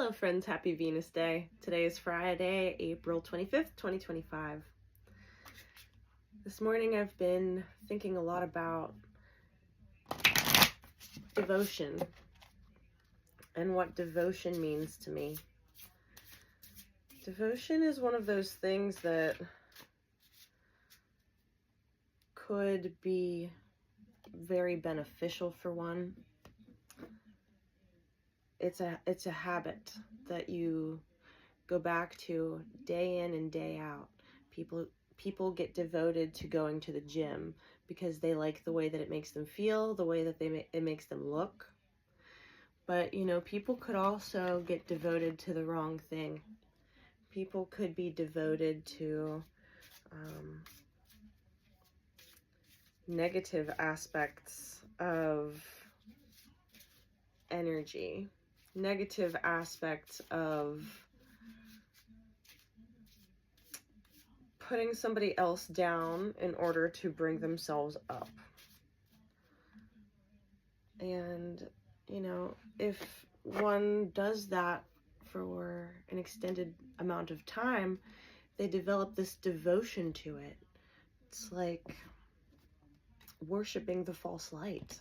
Hello friends, happy Venus Day. Today is Friday, April 25th, 2025. This morning I've been thinking a lot about devotion and what devotion means to me. Devotion is one of those things that could be very beneficial for one. It's a habit that you go back to day in and day out. People get devoted to going to the gym because they like the way that it makes them feel, the way that it makes them look. But, people could also get devoted to the wrong thing. People could be devoted to negative aspects of energy, negative aspects of putting somebody else down in order to bring themselves up. And, if one does that for an extended amount of time, they develop this devotion to it. It's like worshiping the false light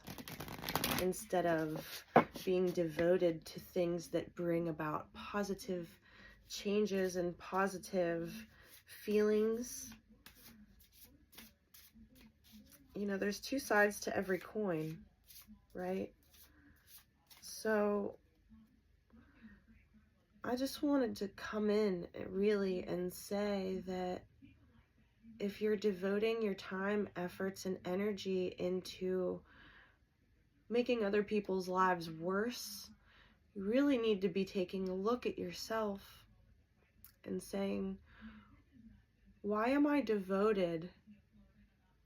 instead of being devoted to things that bring about positive changes and positive feelings. There's two sides to every coin, right? So I just wanted to come in really and say that if you're devoting your time, efforts, and energy into making other people's lives worse, you really need to be taking a look at yourself and saying, why am I devoted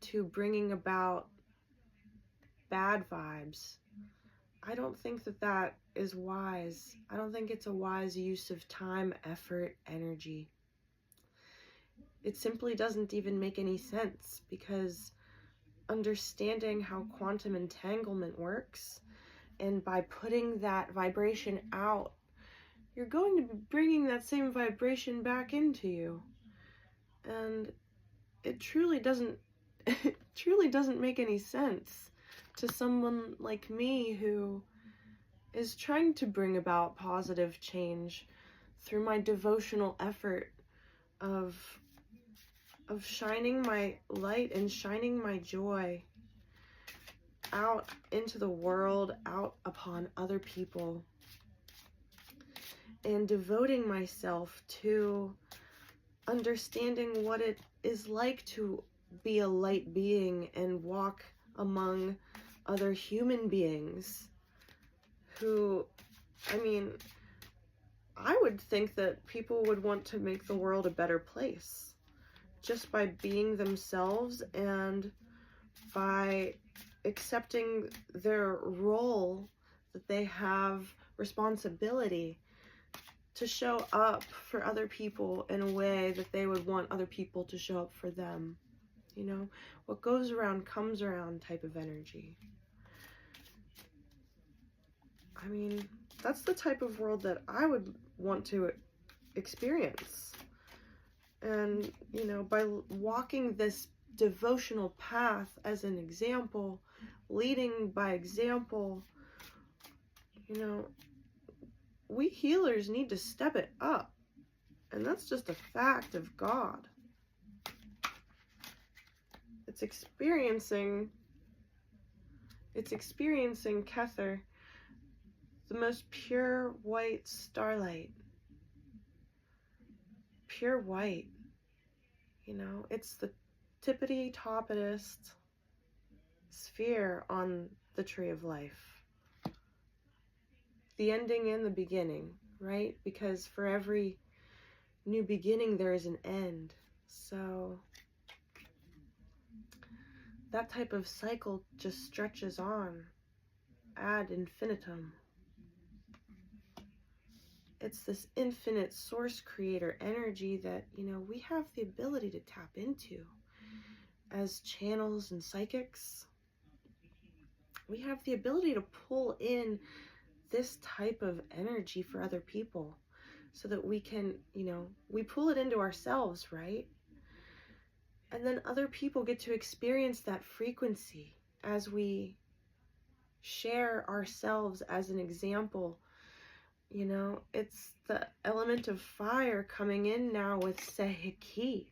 to bringing about bad vibes? I don't think that is wise. I don't think it's a wise use of time, effort, energy. It simply doesn't even make any sense, because understanding how quantum entanglement works, and by putting that vibration out, you're going to be bringing that same vibration back into you. And it truly doesn't make any sense to someone like me who is trying to bring about positive change through my devotional effort of shining my light and shining my joy out into the world, out upon other people, and devoting myself to understanding what it is like to be a light being and walk among other human beings who, I would think that people would want to make the world a better place just by being themselves and by accepting their role, that they have responsibility to show up for other people in a way that they would want other people to show up for them. What goes around comes around type of energy. That's the type of world that I would want to experience. And, by walking this devotional path as an example, leading by example, we healers need to step it up. And that's just a fact of God. It's experiencing Kether, the most pure white starlight. Pure white. It's the tippity-toppitest sphere on the tree of life. The ending and the beginning, right? Because for every new beginning there is an end. So that type of cycle just stretches on ad infinitum. It's this infinite source creator energy that, we have the ability to tap into as channels and psychics. We have the ability to pull in this type of energy for other people so that we can, we pull it into ourselves, right? And then other people get to experience that frequency as we share ourselves as an example. It's the element of fire coming in now with Sehiki.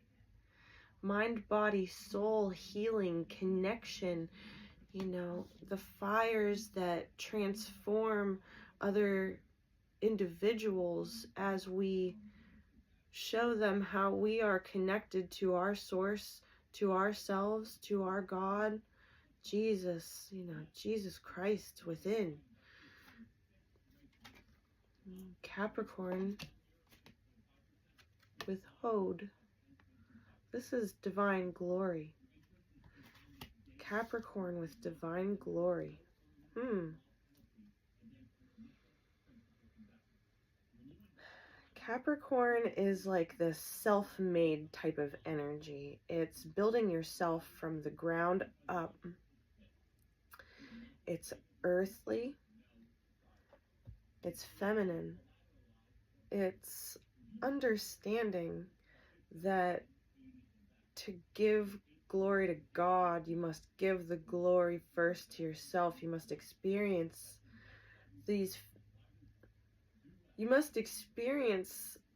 Mind, body, soul, healing, connection, the fires that transform other individuals as we show them how we are connected to our source, to ourselves, to our God, Jesus, Jesus Christ within. Capricorn with Hod. This is divine glory. Capricorn with divine glory. Capricorn is like this self-made type of energy. It's building yourself from the ground up. It's earthly. It's feminine. It's understanding that to give glory to God, you must give the glory first to yourself. You must experience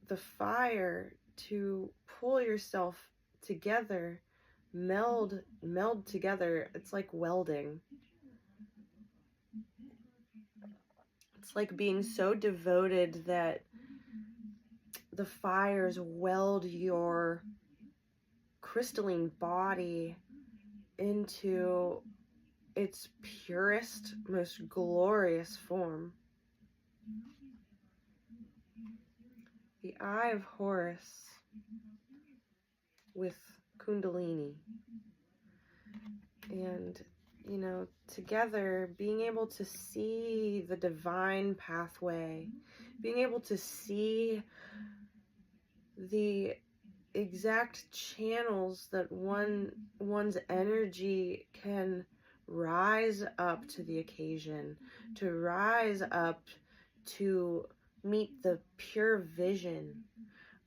the fire to pull yourself together, meld together. It's like welding. It's like being so devoted that the fires weld your crystalline body into its purest, most glorious form. The Eye of Horus with Kundalini. And, together being able to see the divine pathway, being able to see the exact channels that one's energy can rise up to the occasion, to rise up to meet the pure vision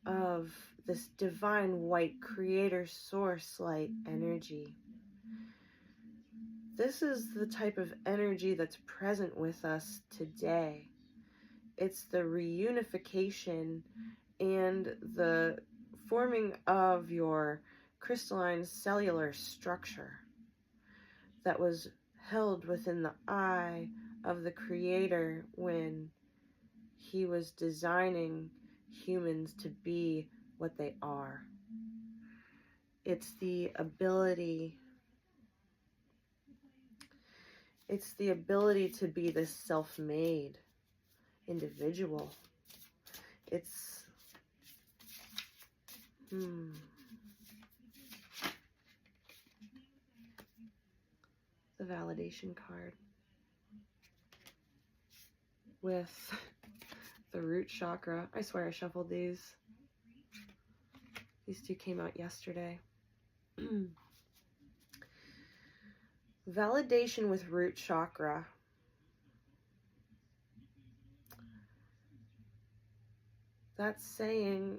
of this divine white creator source light energy. This is the type of energy that's present with us today. It's the reunification and the forming of your crystalline cellular structure that was held within the eye of the Creator when he was designing humans to be what they are. It's the ability to be this self-made individual. It's the validation card with the root chakra. I swear I shuffled these. These two came out yesterday. Validation with root chakra. That's saying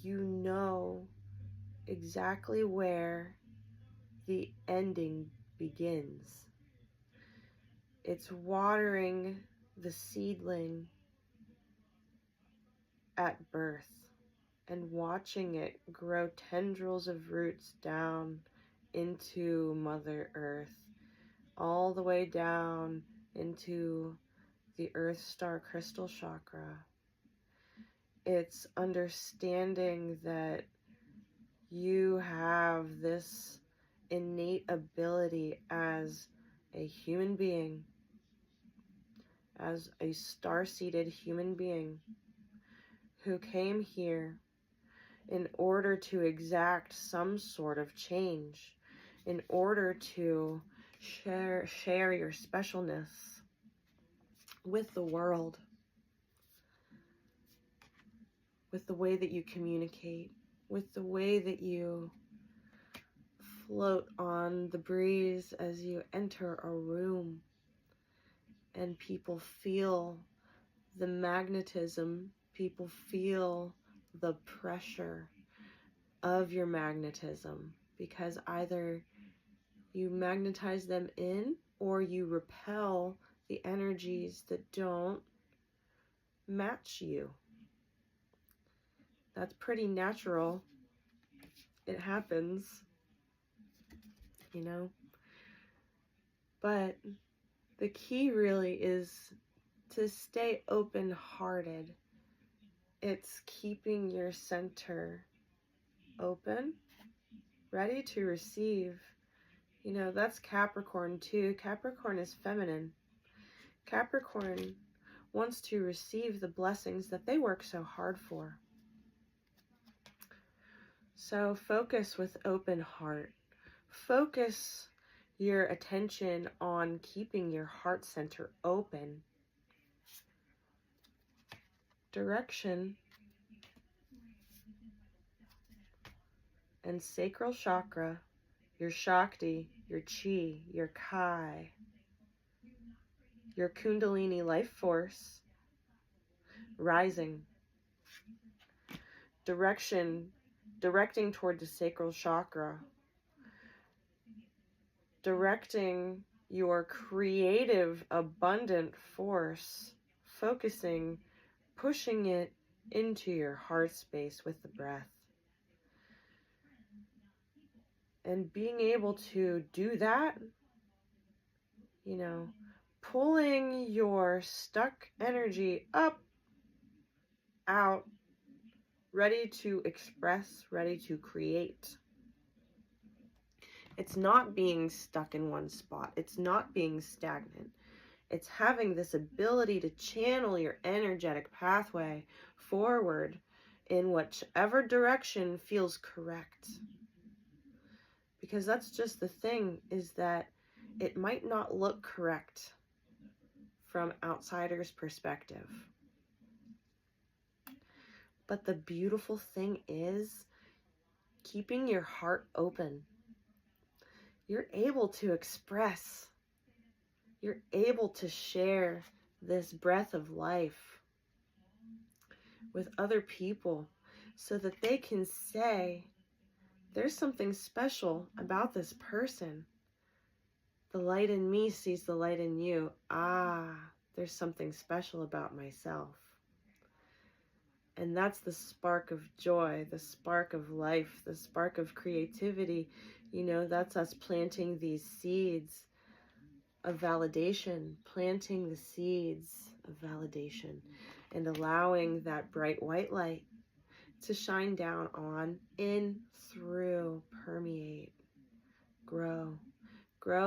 you know exactly where the ending begins. It's watering the seedling at birth and watching it grow tendrils of roots down into Mother Earth, all the way down into the Earth Star Crystal Chakra. It's understanding that you have this innate ability as a human being, as a star-seeded human being who came here in order to exact some sort of change, in order to share your specialness with the world, with the way that you communicate, with the way that you float on the breeze as you enter a room. and people feel the magnetism, people feel the pressure of your magnetism, because either you magnetize them in or you repel the energies that don't match you. That's pretty natural. It happens, you know. But the key really is to stay open-hearted. It's keeping your center open, ready to receive. You know, that's Capricorn too. Capricorn is feminine. Capricorn wants to receive the blessings that they work so hard for. So focus with open heart. Focus your attention on keeping your heart center open. Direction and sacral chakra, your Shakti, your Chi, your Kai, your Kundalini life force, rising. Directing toward the sacral chakra. Directing your creative, abundant force, focusing, pushing it into your heart space with the breath. And being able to do that, you know, pulling your stuck energy up, out, ready to express, ready to create. It's not being stuck in one spot. It's not being stagnant. It's having this ability to channel your energetic pathway forward in whichever direction feels correct. Because that's just the thing, is that it might not look correct from outsiders' perspective. But the beautiful thing is keeping your heart open. You're able to express. You're able to share this breath of life with other people so that they can say, there's something special about this person. The light in me sees the light in you. Ah, there's something special about myself. And that's the spark of joy, the spark of life, the spark of creativity. You know, that's us planting these seeds of validation, planting the seeds of validation, and allowing that bright white light to shine down on, in, through, permeate, grow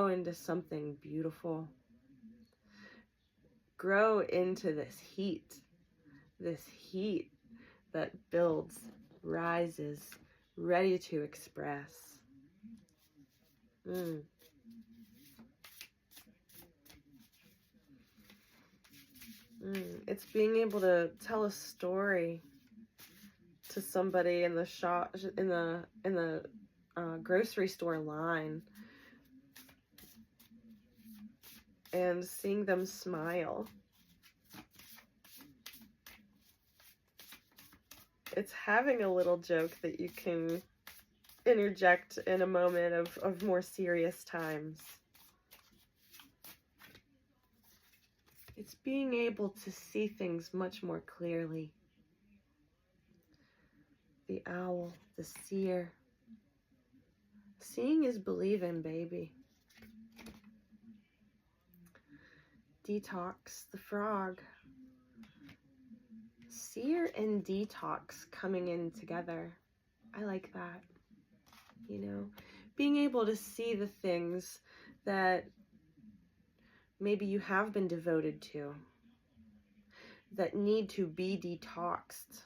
into something beautiful. Grow into this heat that builds, rises, ready to express. It's being able to tell a story to somebody in the shop, in the grocery store line, and seeing them smile. It's having a little joke that you can interject in a moment of more serious times. It's being able to see things much more clearly. The owl, the seer. Seeing is believing, baby. Detox, the frog. Seer and detox coming in together. I like that. You know, being able to see the things that maybe you have been devoted to, that need to be detoxed.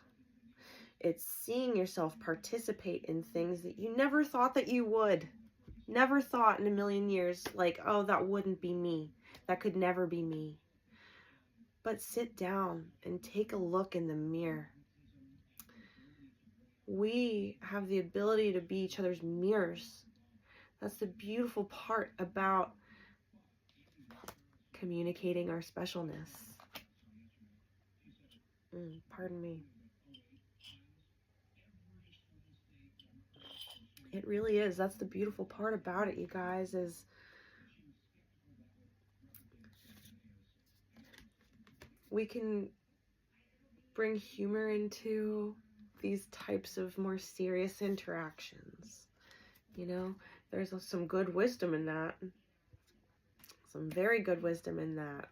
It's seeing yourself participate in things that you never thought that you would. Never thought in a million years, like, oh, that wouldn't be me. That could never be me. But sit down and take a look in the mirror. We have the ability to be each other's mirrors. That's the beautiful part about communicating our specialness. Pardon me. It really is. That's the beautiful part about it, you guys, is we can bring humor into these types of more serious interactions. You know, there's some good wisdom in that. Some very good wisdom in that.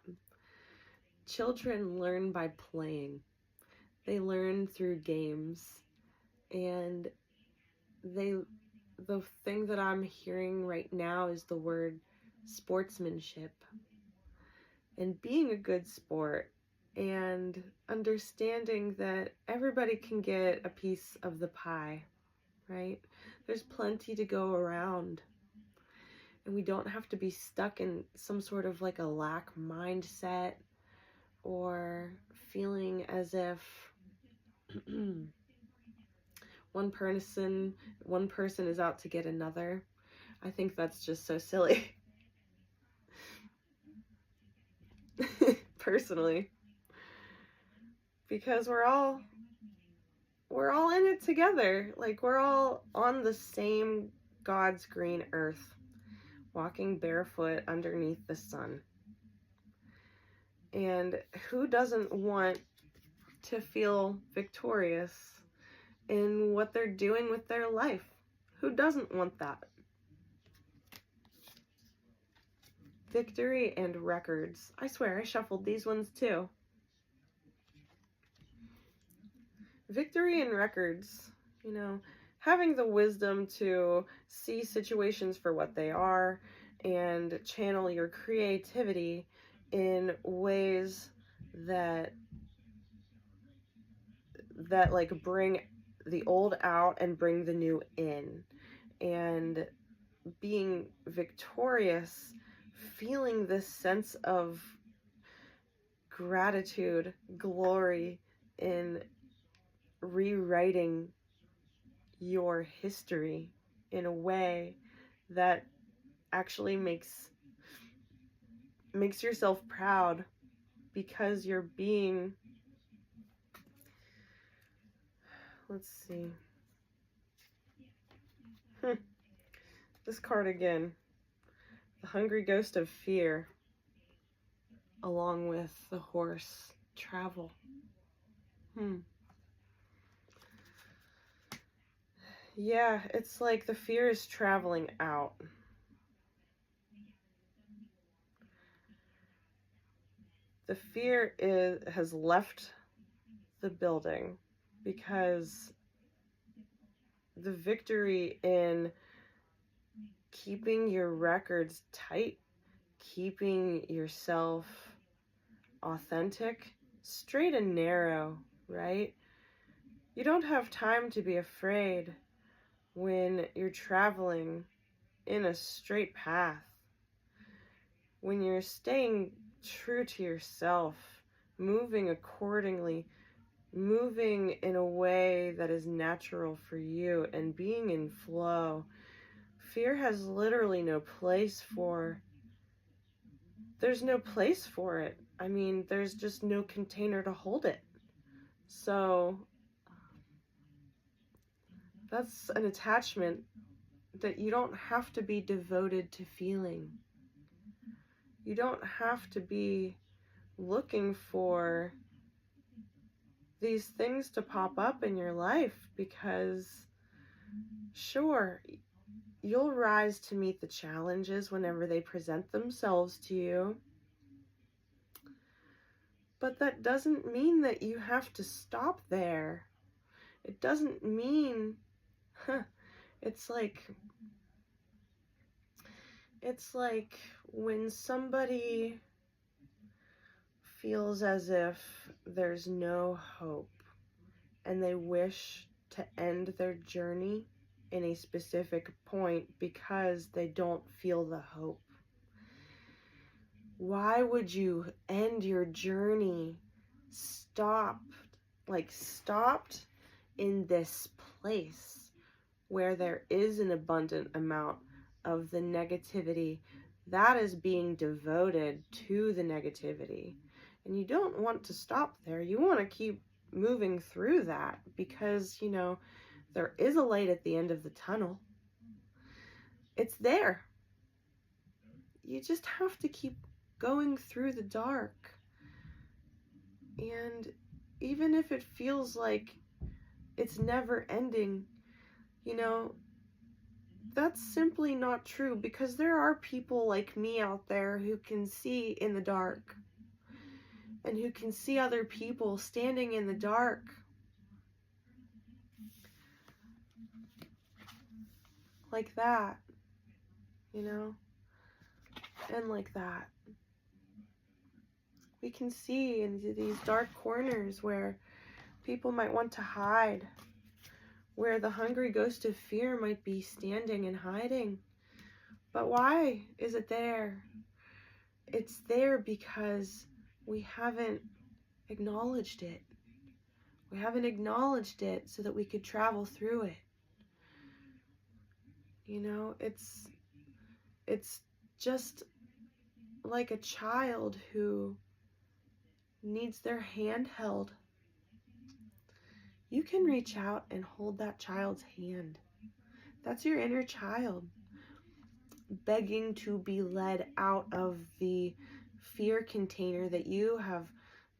Children learn by playing. They learn through games. And the thing that I'm hearing right now is the word sportsmanship. And being a good sport and understanding that everybody can get a piece of the pie, right? There's plenty to go around. And we don't have to be stuck in some sort of like a lack mindset or feeling as if one person is out to get another. I think that's just so silly. Personally. Because we're all in it together. Like, we're all on the same God's green earth, walking barefoot underneath the sun. And who doesn't want to feel victorious in what they're doing with their life? Who doesn't want that? Victory and records. I swear, I shuffled these ones too. Victory and records. You know, having the wisdom to see situations for what they are and channel your creativity in ways that like bring the old out and bring the new in. And being victorious, feeling this sense of gratitude, glory in rewriting your history in a way that actually makes yourself proud, because you're being, let's see, this card again, the Hungry Ghost of Fear, along with the horse, travel. Yeah, it's like the fear is traveling out. The fear has left the building, because the victory in keeping your records tight, keeping yourself authentic, straight and narrow, right? You don't have time to be afraid when you're traveling in a straight path. When you're staying true to yourself, moving accordingly, moving in a way that is natural for you and being in flow, fear has literally no place for, there's no place for it. I mean, there's just no container to hold it. So that's an attachment that you don't have to be devoted to feeling. You don't have to be looking for these things to pop up in your life, because sure, you'll rise to meet the challenges whenever they present themselves to you. But that doesn't mean that you have to stop there. It doesn't mean, it's like when somebody feels as if there's no hope and they wish to end their journey in a specific point because they don't feel the hope. Why would you end your journey stopped in this place where there is an abundant amount of the negativity that is being devoted to the negativity. And you don't want to stop there. You want to keep moving through that because, you know, there is a light at the end of the tunnel. It's there. You just have to keep going through the dark. And even if it feels like it's never ending, you know, that's simply not true, because there are people like me out there who can see in the dark and who can see other people standing in the dark. Like that, you know, and like that. We can see into these dark corners where people might want to hide, where the hungry ghost of fear might be standing and hiding. But why is it there? It's there because we haven't acknowledged it. We haven't acknowledged it so that we could travel through it. You know, it's just like a child who needs their hand held. You can reach out and hold that child's hand. That's your inner child, begging to be led out of the fear container that you have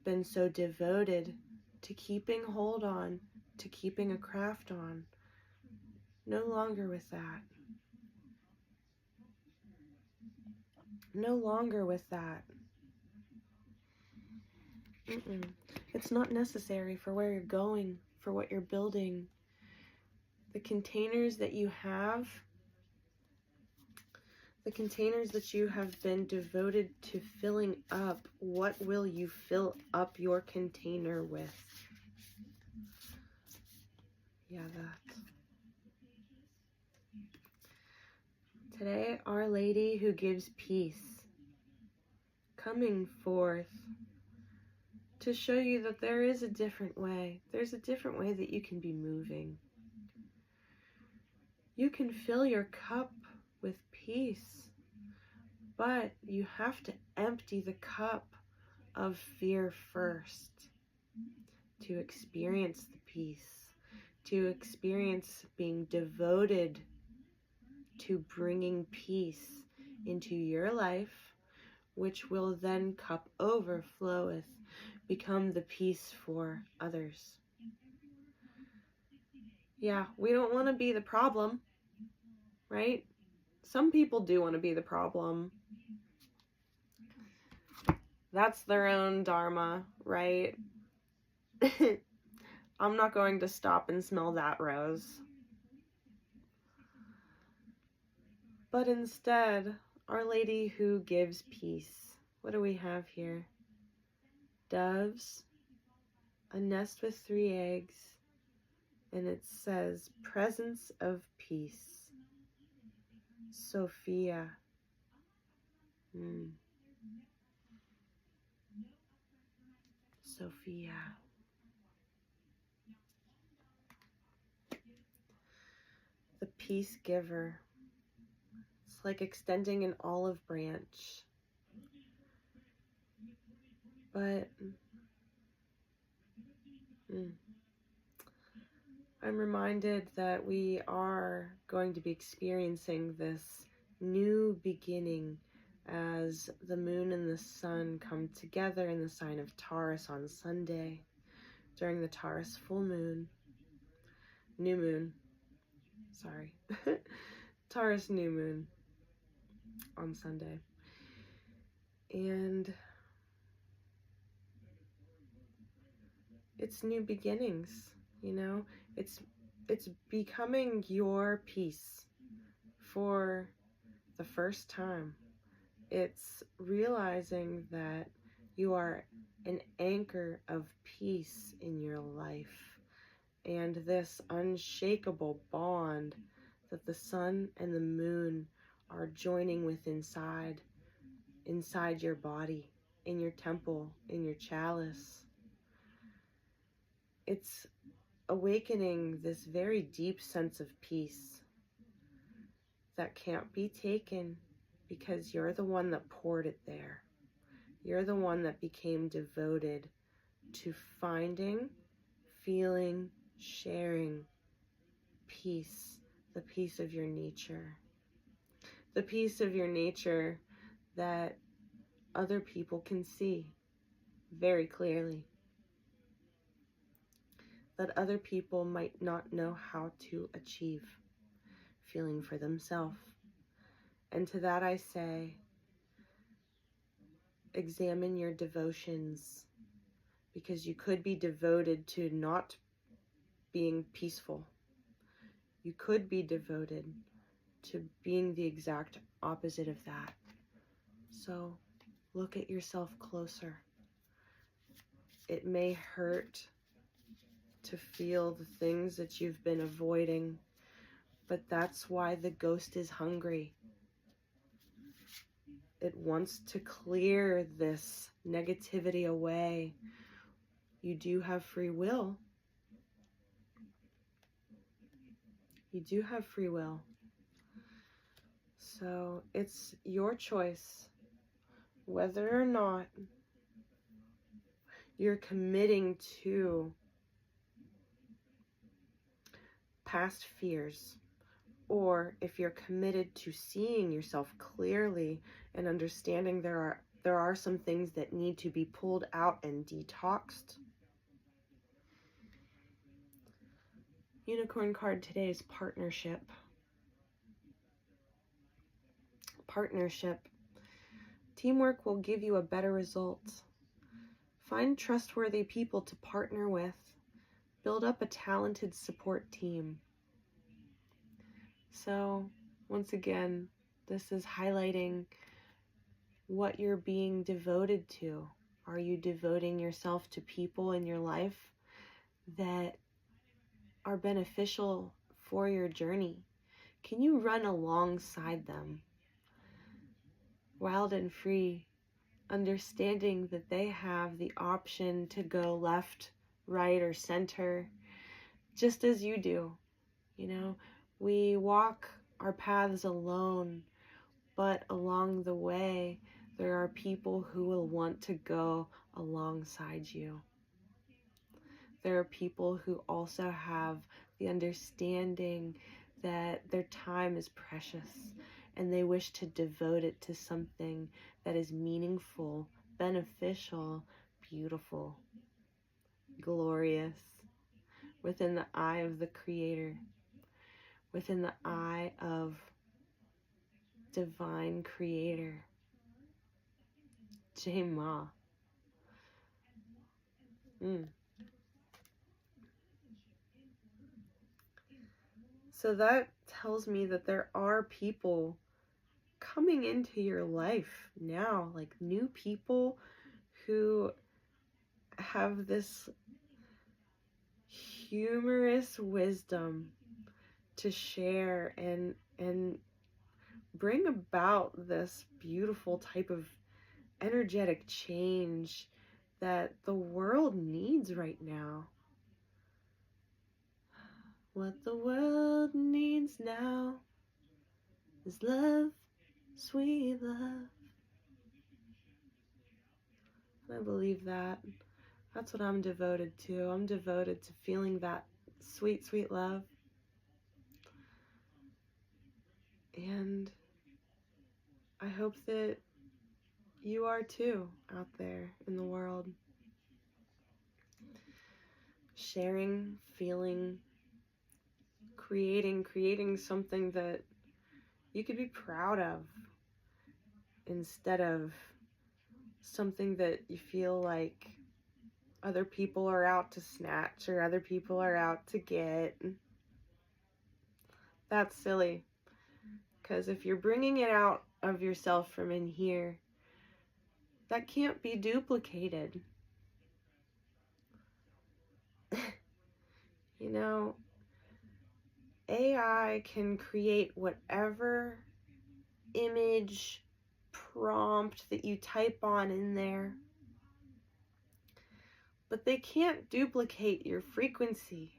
been so devoted to keeping hold on, to keeping a craft on. No longer with that. No longer with that. It's not necessary for where you're going, for what you're building. The containers that you have, the containers that you have been devoted to filling up, what will you fill up your container with? Yeah, that. Today, Our Lady who gives peace, coming forth to show you that there is a different way. There's a different way that you can be moving. You can fill your cup with peace, but you have to empty the cup of fear first to experience the peace, to experience being devoted to bringing peace into your life, which will then cup overfloweth, become the peace for others. Yeah, we don't want to be the problem, right? Some people do want to be the problem. That's their own dharma, right? I'm not going to stop and smell that rose. But instead, Our Lady who gives peace. What do we have here? Doves, a nest with 3 eggs, and it says, presence of peace. Sophia. Sophia. The peace giver. It's like extending an olive branch. But I'm reminded that we are going to be experiencing this new beginning as the moon and the sun come together in the sign of Taurus on Sunday during the Taurus full moon. New moon. Sorry. Taurus new moon on Sunday. And it's new beginnings, you know? It's becoming your peace for the first time. It's realizing that you are an anchor of peace in your life, and this unshakable bond that the sun and the moon are joining with inside your body, in your temple, in your chalice. It's awakening this very deep sense of peace that can't be taken because you're the one that poured it there. You're the one that became devoted to finding, feeling, sharing peace, the peace of your nature. The peace of your nature that other people can see very clearly. That other people might not know how to achieve, feeling for themselves. And to that I say, examine your devotions, because you could be devoted to not being peaceful. You could be devoted to being the exact opposite of that. So look at yourself closer. It may hurt to feel the things that you've been avoiding, but that's why the ghost is hungry. It wants to clear this negativity away. You do have free will. You do have free will. So it's your choice whether or not you're committing to past fears, or if you're committed to seeing yourself clearly and understanding there are some things that need to be pulled out and detoxed. Unicorn card today is partnership. Partnership. Teamwork will give you a better result. Find trustworthy people to partner with. Build up a talented support team. So, once again, this is highlighting what you're being devoted to. Are you devoting yourself to people in your life that are beneficial for your journey? Can you run alongside them? Wild and free, understanding that they have the option to go left, right, or center, just as you do. You know, we walk our paths alone, but along the way, there are people who will want to go alongside you. There are people who also have the understanding that their time is precious and they wish to devote it to something that is meaningful, beneficial, beautiful, glorious, within the eye of the Creator, within the eye of Divine Creator, Jai-Ma. So that tells me that there are people coming into your life now, like new people who have this humorous wisdom to share and bring about this beautiful type of energetic change that the world needs right now. What the world needs now is love, sweet love. I believe that. That's what I'm devoted to. I'm devoted to feeling that sweet, sweet love. And I hope that you are too out there in the world. Sharing, feeling, creating something that you could be proud of instead of something that you feel like other people are out to snatch or other people are out to get. That's silly. Because if you're bringing it out of yourself from in here, that can't be duplicated. You know, AI can create whatever image prompt that you type on in there, but they can't duplicate your frequency.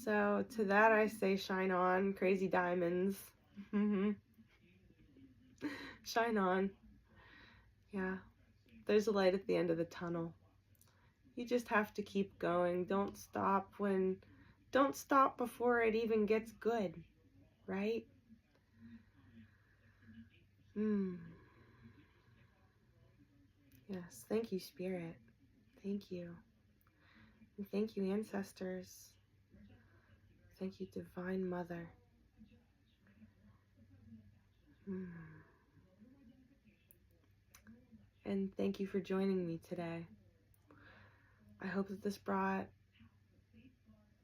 So to that I say, shine on, crazy diamonds. Shine on. Yeah, there's a light at the end of the tunnel. You just have to keep going. Don't stop before it even gets good, right? Yes, thank you, Spirit. Thank you. And thank you, ancestors. Thank you, Divine Mother. And thank you for joining me today. I hope that this brought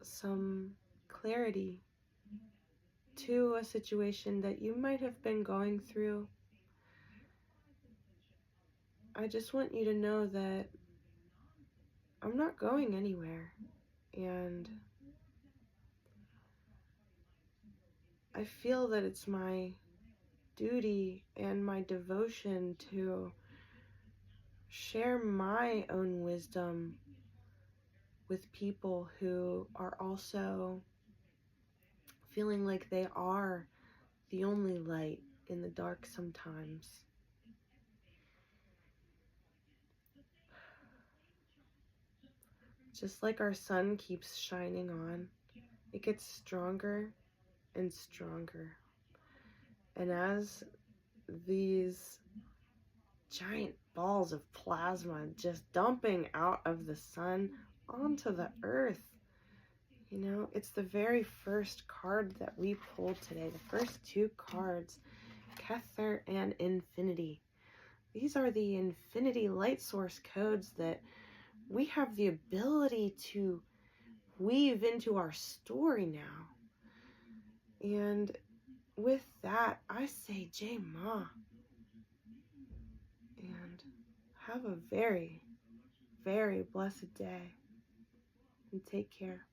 some clarity to a situation that you might have been going through. I just want you to know that I'm not going anywhere, and I feel that it's my duty and my devotion to share my own wisdom with people who are also feeling like they are the only light in the dark sometimes. Just like our sun keeps shining on, it gets stronger and stronger. And as these giant balls of plasma just dumping out of the sun onto the earth, you know, it's the very first card that we pulled today. The first two cards, Kether and Infinity. These are the Infinity light source codes that we have the ability to weave into our story now. And with that, I say Jai Ma. And have a very, very blessed day. And take care.